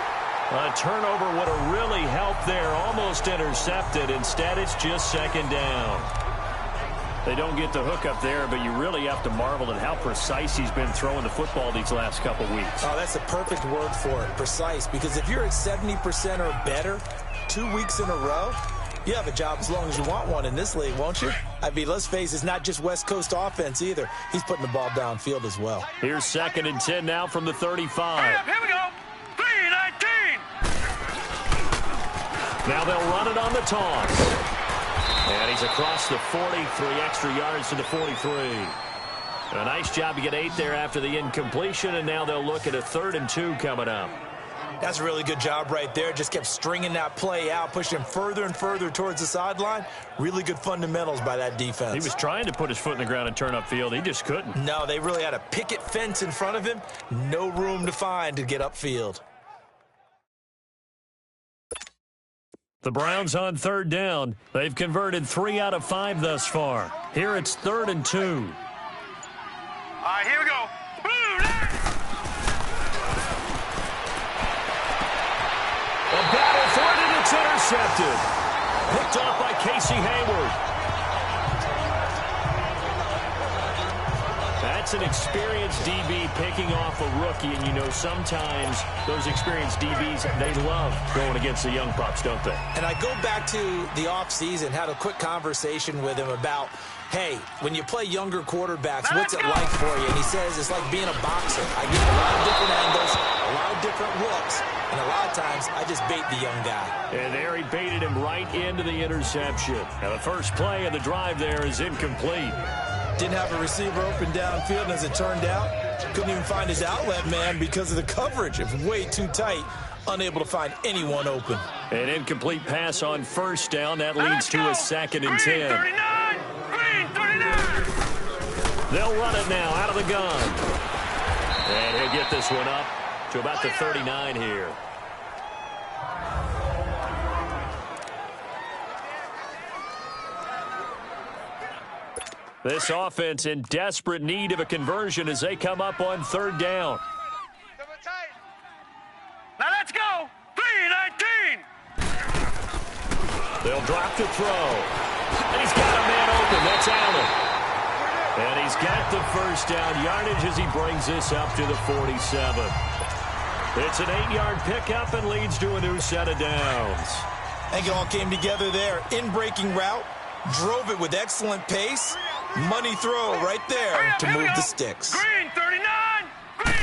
A turnover would have really helped there. Almost intercepted. Instead, it's just second down. They don't get the hook up there, but you really have to marvel at how precise he's been throwing the football these last couple weeks. Oh, that's a perfect word for it, precise. Because if you're at 70% or better 2 weeks in a row, you have a job as long as you want one in this league, won't you? I mean, let's face it, it's not just West Coast offense either. He's putting the ball downfield as well. Here's 2nd and 10 now from the 35. Hurry up, here we go! 3-19! Now they'll run it on the toss. And he's across the 40, 3 extra yards to the 43. A nice job to get 8 there after the incompletion, and now they'll look at a 3rd and 2 coming up. That's a really good job right there. Just kept stringing that play out, pushing him further and further towards the sideline. Really good fundamentals by that defense. He was trying to put his foot in the ground and turn upfield. He just couldn't. No, they really had a picket fence in front of him. No room to find to get upfield. The Browns on third down. They've converted 3 out of 5 thus far. Here it's 3rd and 2. All right, here we go. A battle for it, and it's intercepted. Picked off by Casey Hayward. That's an experienced DB picking off a rookie, and you know sometimes those experienced DBs, they love going against the young pups, don't they? And I go back to the offseason, had a quick conversation with him about, hey, when you play younger quarterbacks, what's it like for you? And he says it's like being a boxer. I get a lot of different angles, a lot of different looks, and a lot of times I just bait the young guy. And there he baited him right into the interception. Now the first play of the drive there is incomplete. Didn't have a receiver open downfield, and as it turned out, couldn't even find his outlet man because of the coverage. It was way too tight, unable to find anyone open. An incomplete pass on first down. That leads to a 2nd and 10. 39! Green 39! They'll run it now out of the gun. And he'll get this one up to about the 39 here. This offense in desperate need of a conversion as they come up on third down. Now let's go! 3-19! They'll drop to throw. And he's got a man open. That's Allen. And he's got the first down yardage as he brings this up to the 47. It's an 8-yard pickup and leads to a new set of downs. I think it all came together there. In-breaking route, drove it with excellent pace. Money throw right there to move the sticks. Green 39! Green!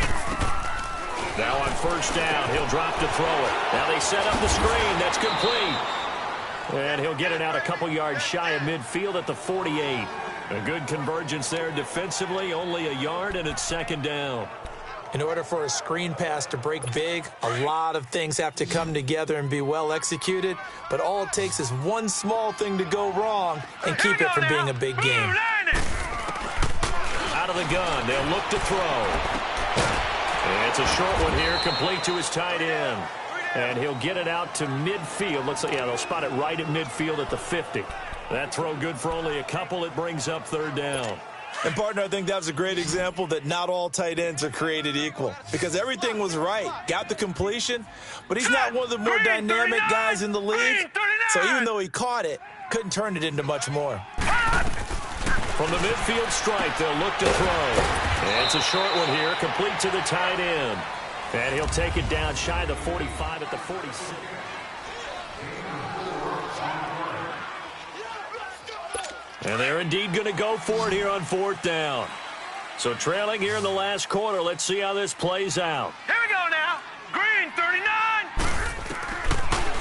Now on first down, he'll drop to throw it. Now they set up the screen. That's complete. And he'll get it out a couple yards shy of midfield at the 48. A good convergence there defensively, only a yard, and it's 2nd down. In order for a screen pass to break big, a lot of things have to come together and be well executed, but all it takes is one small thing to go wrong and keep it from being a big game. Out of the gun, they'll look to throw. And it's a short one here, complete to his tight end. And he'll get it out to midfield. Looks like, yeah, they'll spot it right at midfield at the 50. That throw good for only a couple. It brings up third down. And, partner, I think that was a great example that not all tight ends are created equal because everything was right. Got the completion, but he's not one of the more dynamic guys in the league. So even though he caught it, couldn't turn it into much more. From the midfield stripe, they'll look to throw. And it's a short one here, complete to the tight end. And he'll take it down shy of the 45 at the 46. And they're indeed going to go for it here on 4th down. So trailing here in the last quarter. Let's see how this plays out. Here we go now. Green 39!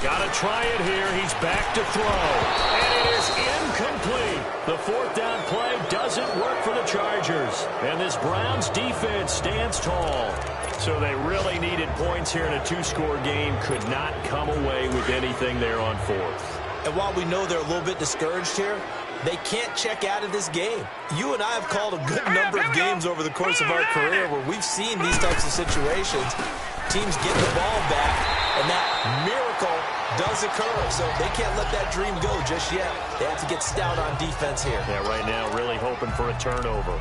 Got to try it here. He's back to throw. And it is incomplete. The 4th down play doesn't work for the Chargers. And this Browns defense stands tall. So they really needed points here in a 2-score game. Could not come away with anything there on 4th. And while we know they're a little bit discouraged here, they can't check out of this game. You and I have called a good number of games over the course of our career where we've seen these types of situations. Teams get the ball back, and that miracle does occur. So they can't let that dream go just yet. They have to get stout on defense here. Yeah, right now really hoping for a turnover.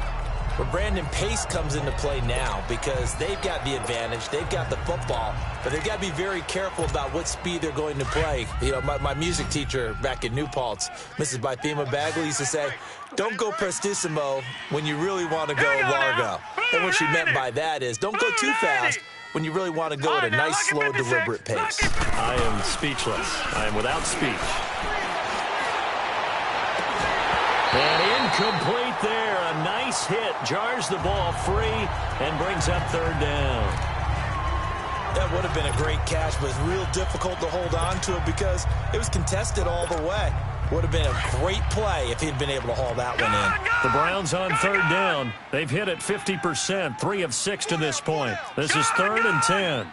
But Brandon, pace comes into play now because they've got the advantage. They've got the football, but they've got to be very careful about what speed they're going to play. You know, my music teacher back in New Paltz, Mrs. Bythema Bagley, used to say, don't go prestissimo when you really want to go largo. And what she meant by that is don't go too fast when you really want to go at a nice, slow, deliberate pace. I am speechless. I am without speech. And incomplete there. A nice hit. Jars the ball free and brings up third down. That would have been a great catch, but it's real difficult to hold on to it because it was contested all the way. Would have been a great play if he'd been able to haul that one in. The Browns on third down. They've hit it 50%, 3 of 6 to this point. This is 3rd and 10.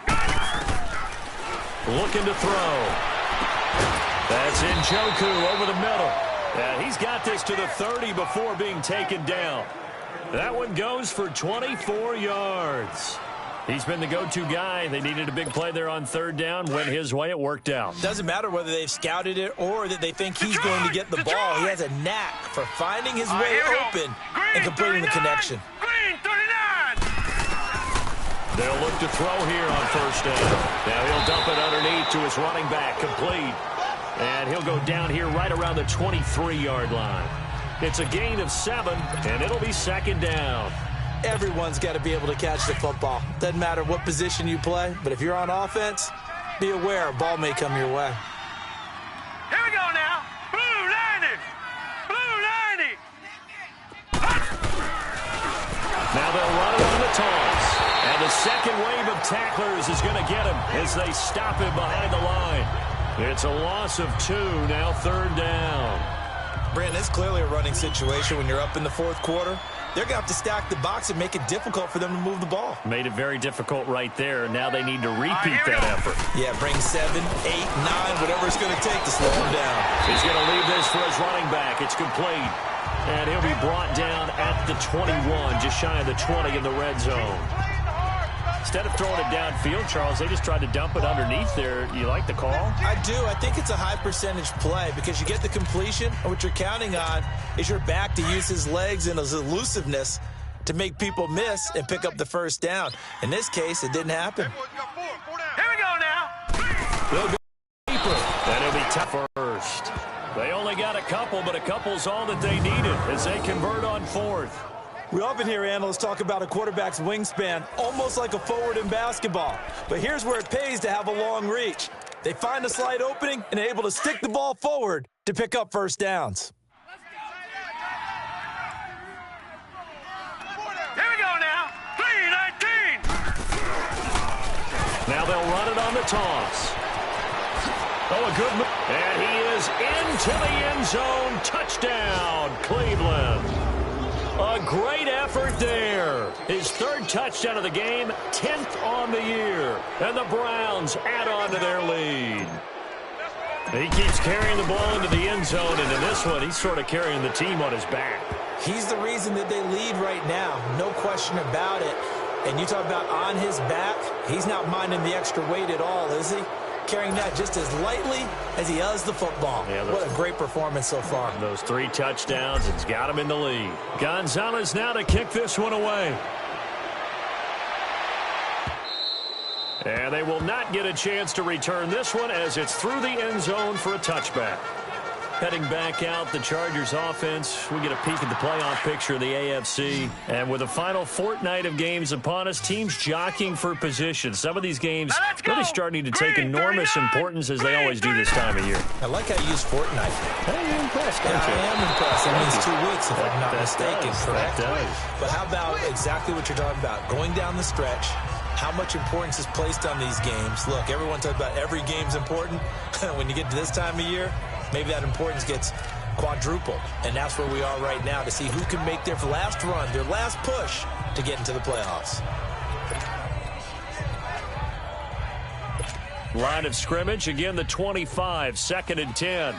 Looking to throw. That's Njoku over the middle. And he's got this to the 30 before being taken down. That one goes for 24 yards. He's been the go-to guy. They needed a big play there on third down. Went his way. It worked out. Doesn't matter whether they've scouted it or that they think he's going to get the ball. He has a knack for finding his way open and completing the connection. Green 39. They'll look to throw here on first down. Now he'll dump it underneath to his running back. Complete. And he'll go down here right around the 23-yard line. It's a gain of 7, and it'll be second down. Everyone's got to be able to catch the football. Doesn't matter what position you play, but if you're on offense, be aware a ball may come your way. Here we go now. Blue 90. Blue 90. Now they'll run it on the toss. And the second wave of tacklers is going to get him as they stop him behind the line. It's a loss of 2, now third down. Brandon, it's clearly a running situation when you're up in the fourth quarter. They're going to have to stack the box and make it difficult for them to move the ball. Made it very difficult right there. Now they need to repeat that effort. Yeah, bring 7, 8, 9, whatever it's going to take to slow him down. He's going to leave this for his running back. It's complete. And he'll be brought down at the 21, just shy of the 20 in the red zone. Instead of throwing it downfield, Charles, they just tried to dump it underneath there. You like the call? I do. I think it's a high percentage play because you get the completion, and what you're counting on is your back to use his legs and his elusiveness to make people miss and pick up the first down. In this case, it didn't happen. Here we go now. They'll go deeper, and it'll be tough first. They only got a couple, but a couple's all that they needed as they convert on fourth. We often hear analysts talk about a quarterback's wingspan, almost like a forward in basketball. But here's where it pays to have a long reach. They find a slight opening and are able to stick the ball forward to pick up first downs. Here we go now. 3-19. Now they'll run it on the toss. Oh, a good move. And he is into the end zone. Touchdown, Cleveland. A great effort there. His third touchdown of the game, 10th on the year. And the Browns add on to their lead. He keeps carrying the ball into the end zone, and in this one, he's sort of carrying the team on his back. He's the reason that they lead right now, no question about it. And you talk about on his back, he's not minding the extra weight at all, is he? Carrying that just as lightly as he does the football. Yeah, what a great performance so far. Those 3 touchdowns, it's got him in the lead. Gonzalez now to kick this one away. And they will not get a chance to return this one as it's through the end zone for a touchback. Heading back out, the Chargers offense. We get a peek at the playoff picture of the AFC. And with the final fortnight of games upon us, teams jockeying for position. Some of these games really starting to take enormous importance as they always do this time of year. I like how you use fortnight. Hey, you're impressed, aren't you? I am impressed. That means 2 weeks, if I'm not mistaken, correct? That does. But how about exactly what you're talking about? Going down the stretch, how much importance is placed on these games. Look, everyone talks about every game's important. When you get to this time of year, maybe that importance gets quadrupled. And that's where we are right now to see who can make their last run, their last push to get into the playoffs. Line of scrimmage, again the 25, 2nd and 10.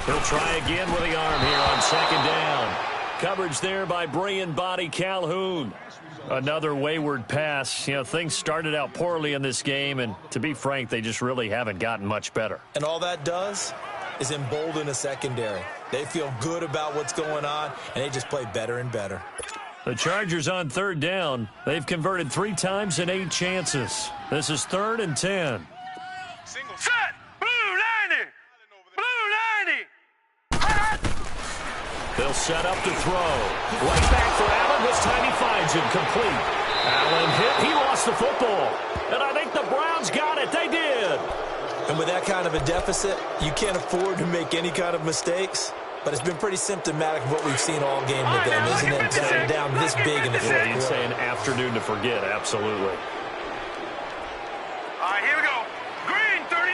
He'll try again with the arm here on 2nd down. Coverage there by Brian Body Calhoun. Another wayward pass. You know, things started out poorly in this game, and to be frank, they just really haven't gotten much better. And all that does is embolden a secondary. They feel good about what's going on, and they just play better and better. The Chargers on 3rd down. They've converted 3 times in 8 chances. This is 3rd and 10. Single set. Blue 90. Blue 90. They'll set up to throw. Right back for Allen. This time he finds him complete. Allen hit. He lost the football. And I think the Browns got it. They did. And with that kind of a deficit, you can't afford to make any kind of mistakes. But it's been pretty symptomatic of what we've seen all game with them, isn't it? They're down this big in the fourth quarter. You'd say an afternoon to forget. Absolutely. All right, here we go. Green 39.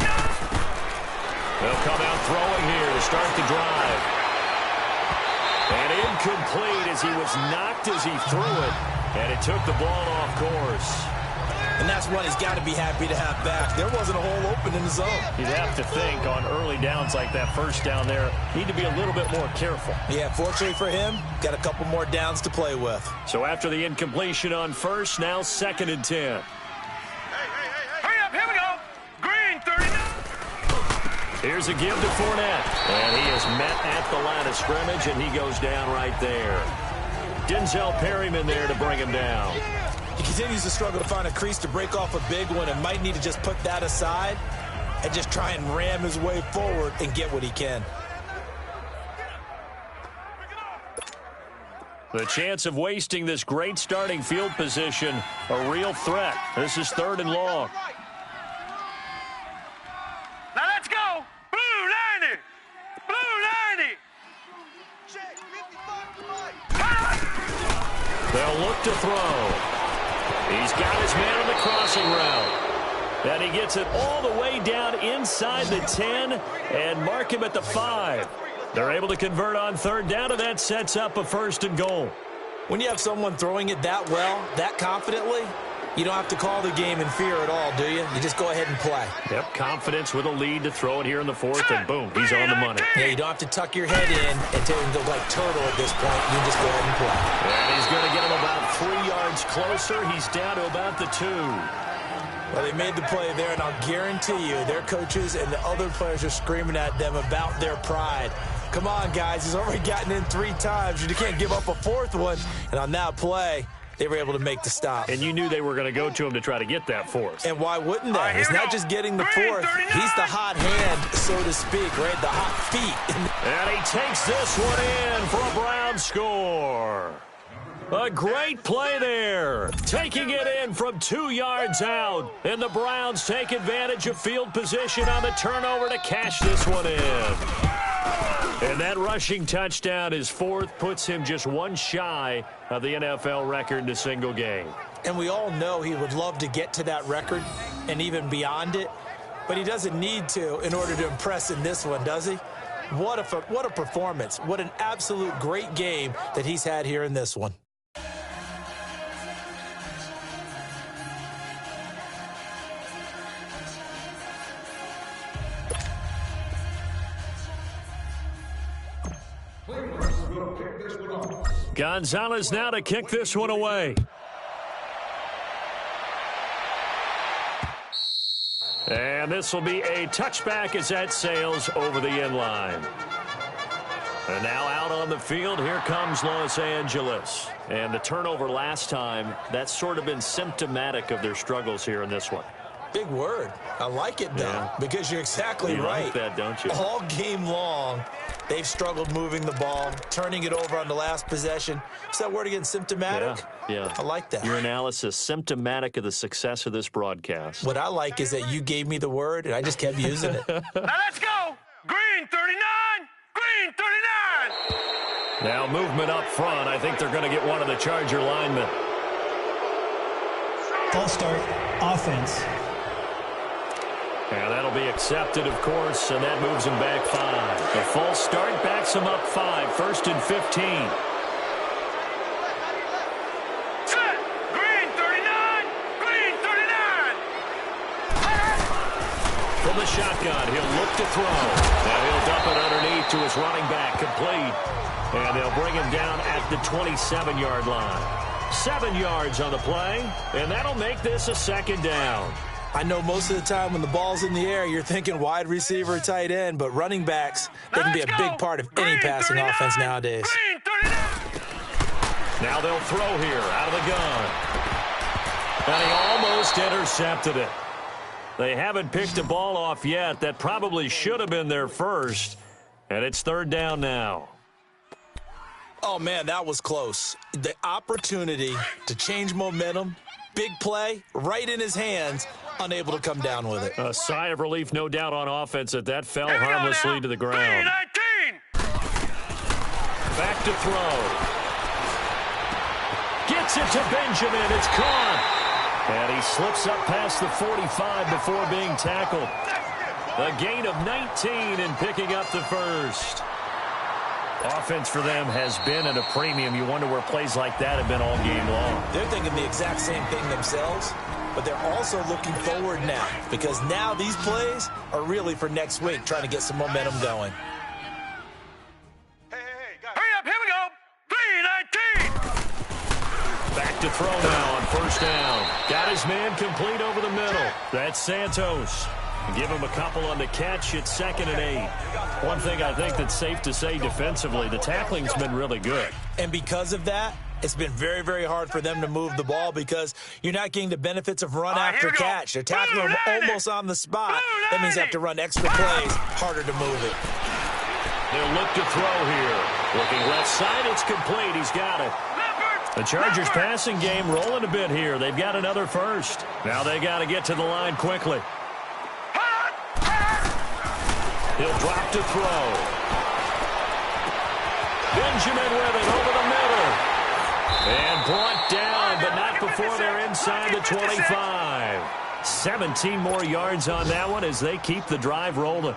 They'll come out throwing here to start the drive. And incomplete as he was knocked as he threw it. And it took the ball off course. And that's one he's got to be happy to have back. There wasn't a hole open in the zone. You'd have to think on early downs like that first down there, need to be a little bit more careful. Yeah, fortunately for him, got a couple more downs to play with. So after the incompletion on first, now 2nd and 10. Hurry up, here we go. Green, 39. Here's a give to Fournette. And he is met at the line of scrimmage, and he goes down right there. Denzel Perryman there to bring him down. He continues to struggle to find a crease to break off a big one and might need to just put that aside and just try and ram his way forward and get what he can. The chance of wasting this great starting field position, a real threat. This is 3rd and long. Now let's go. Blue 90. Blue 90. They'll look to throw. He's got his man on the crossing route. And he gets it all the way down inside the 10 and mark him at the 5. They're able to convert on 3rd down, and that sets up a 1st and goal. When you have someone throwing it that well, that confidently, you don't have to call the game in fear at all, do you? You just go ahead and play. Yep, confidence with a lead to throw it here in the 4th, and boom, he's on the money. Yeah, you don't have to tuck your head in and tell him to go like turtle at this point. You just go ahead and play. And he's going to get him about 3 yards closer. He's down to about the 2. Well, they made the play there, and I'll guarantee you their coaches and the other players are screaming at them about their pride. Come on, guys. He's already gotten in 3 times. You can't give up a 4th one. And on that play, they were able to make the stop. And you knew they were going to go to him to try to get that 4th. And why wouldn't they? It's not just getting the 4th. He's the hot hand, so to speak, right? The hot feet. And he takes this one in for a Brown score. A great play there. Taking it in from 2 yards out. And the Browns take advantage of field position on the turnover to cash this one in. And that rushing touchdown, his 4th, puts him just 1 shy of the NFL record in a single game. And we all know he would love to get to that record and even beyond it, but he doesn't need to in order to impress in this one, does he? What a performance. What an absolute great game that he's had here in this one. Gonzalez now to kick this one away. And this will be a touchback as that sails over the end line. And now out on the field, here comes Los Angeles. And the turnover last time, that's sort of been symptomatic of their struggles here in this one. Big word. I like it, though, because you're exactly right. You like that, don't you? All game long, they've struggled moving the ball, turning it over on the last possession. Is that word again, symptomatic? Yeah. I like that. Your analysis, symptomatic of the success of this broadcast. What I like is that you gave me the word, and I just kept using it. Now let's go. Green 39. Green 39. Now movement up front. I think they're going to get one of the Charger linemen. False start, offense. And that'll be accepted, of course, and that moves him back 5. The false start backs him up 5, 1st and 15. Set. Green 39. Green 39. From the shotgun, he'll look to throw. Now he'll dump it underneath to his running back, complete. And they'll bring him down at the 27-yard line. 7 yards on the play, and that'll make this a 2nd down. I know most of the time when the ball's in the air, you're thinking wide receiver, tight end, but running backs, they can be a big part of any passing offense nowadays. Now they'll throw here out of the gun. And he almost intercepted it. They haven't picked a ball off yet. That probably should have been their first. And it's 3rd down now. Oh, man, that was close. The opportunity to change momentum, big play, right in his hands, unable to come down with it. A sigh of relief, no doubt, on offense that fell harmlessly to the ground. Back to throw. Gets it to Benjamin. It's caught. And he slips up past the 45 before being tackled. A gain of 19 and picking up the 1st. Offense for them has been at a premium. You wonder where plays like that have been all game long. They're thinking the exact same thing themselves. but they're also looking forward now because now these plays are really for next week, trying to get some momentum going. Hurry up, here we go. 3-19. Back to throw now on first down. Got his man complete over the middle. That's Santos. Give him a couple on the catch. It's 2nd and 8. One thing I think that's safe to say defensively, the tackling's been really good. And because of that, it's been very, very hard for them to move the ball because you're not getting the benefits of run after catch. They're tackling them almost on the spot. That means they have to run extra plays, harder to move it. They'll look to throw here. Looking left side, it's complete. He's got it. The Chargers passing game rolling a bit here. They've got another first. Now they got to get to the line quickly. He'll drop to throw. Benjamin with it over the middle. And brought down, but not before they're inside the 25. 17 more yards on that one as they keep the drive rolling.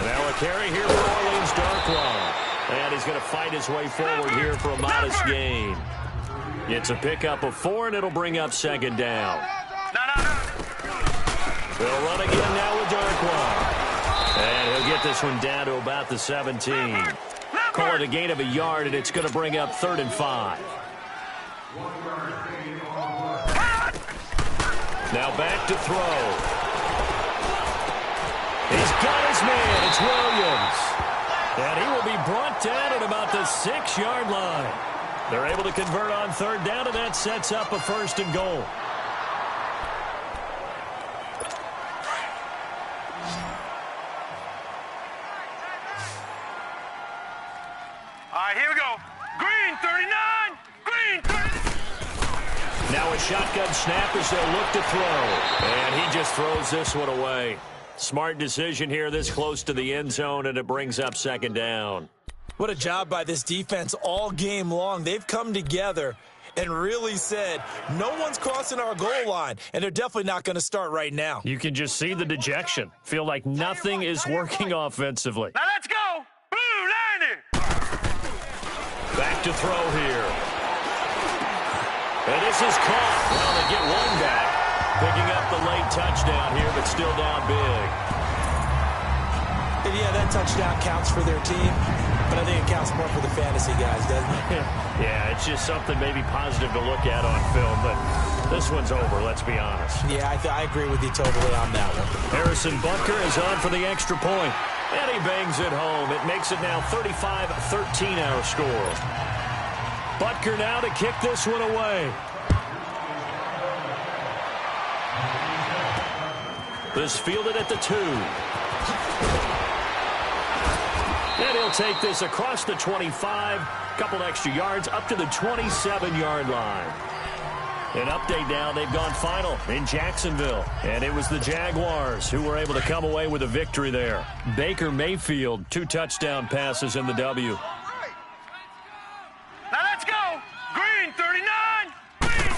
Now a carry here for Orleans Darkwa. And he's going to fight his way forward here for a modest gain. It's a pickup of 4, and it'll bring up 2nd down. They'll run again now with Darkwa. And he'll get this one down to about the 17. Call it a gain of a yard, and it's going to bring up 3rd and 5. Now back to throw. He's got his man. It's Williams. And he will be brought down at about the 6-yard line. They're able to convert on 3rd down, and that sets up a 1st and goal. Here we go. Green 39. Green 30. Now a shotgun snap as they'll look to throw. And he just throws this one away. Smart decision here this close to the end zone, and it brings up 2nd down. What a job by this defense all game long. They've come together and really said, no one's crossing our goal line, and they're definitely not going to start right now. You can just see the dejection. Feel like nothing is working offensively. Now let's go. Blue 90. Back to throw here. And this is caught. Well, they get one back. Picking up the late touchdown here, but still down big. And yeah, that touchdown counts for their team, but I think it counts more for the fantasy guys, doesn't it? Yeah, it's just something maybe positive to look at on film, but this one's over, let's be honest. Yeah, I agree with you totally on that one. Harrison Butker is on for the extra point. And he bangs it home. It makes it now 35-13 our score. Butker now to kick this one away. This fielded at the 2. And he'll take this across the 25. Couple extra yards up to the 27-yard line. An update now, they've gone final in Jacksonville. And it was the Jaguars who were able to come away with a victory there. Baker Mayfield, 2 touchdown passes in the W. Now let's go. Green 39. Green.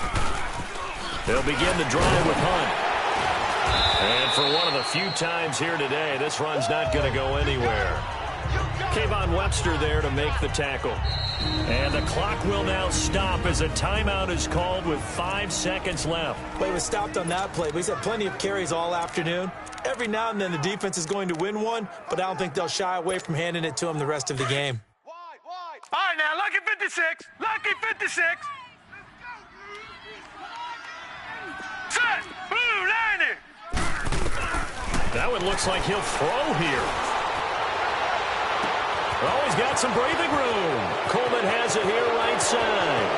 They'll begin the drive with Hunt. And for one of the few times here today, this run's not going to go anywhere. Kayvon Webster there to make the tackle. And the clock will now stop as a timeout is called with 5 seconds left. Play was stopped on that play, but he's had plenty of carries all afternoon. Every now and then the defense is going to win one, but I don't think they'll shy away from handing it to him the rest of the game. Wide. All right, now, lucky 56. Lucky 56. Set. Blue 90. That one looks like he'll throw here. Oh, he's got some breathing room. Coleman has it here right side.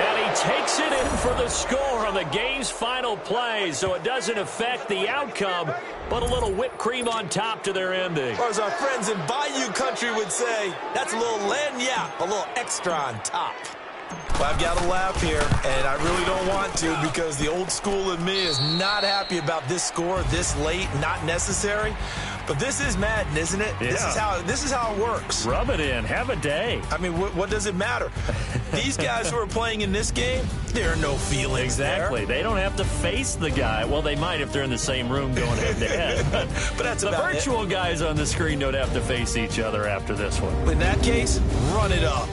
And he takes it in for the score on the game's final play, so it doesn't affect the outcome, but a little whipped cream on top to their ending. Or as our friends in Bayou Country would say, that's a little lagniappe, a little extra on top. Well, I've got to laugh here, and I really don't want to because the old school in me is not happy about this score this late, not necessary. But this is Madden, isn't it? Yeah. This is how it works. Rub it in. Have a day. I mean, what does it matter? These guys who are playing in this game, there are no feelings Exactly. there. They don't have to face the guy. Well, they might if they're in the same room going head-to-head. But that's the about virtual guys on the screen don't have to face each other after this one. In that case, run it up.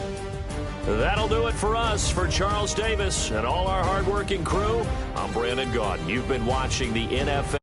That'll do it for us. For Charles Davis and all our hardworking crew, I'm Brandon Gaudin. You've been watching the NFL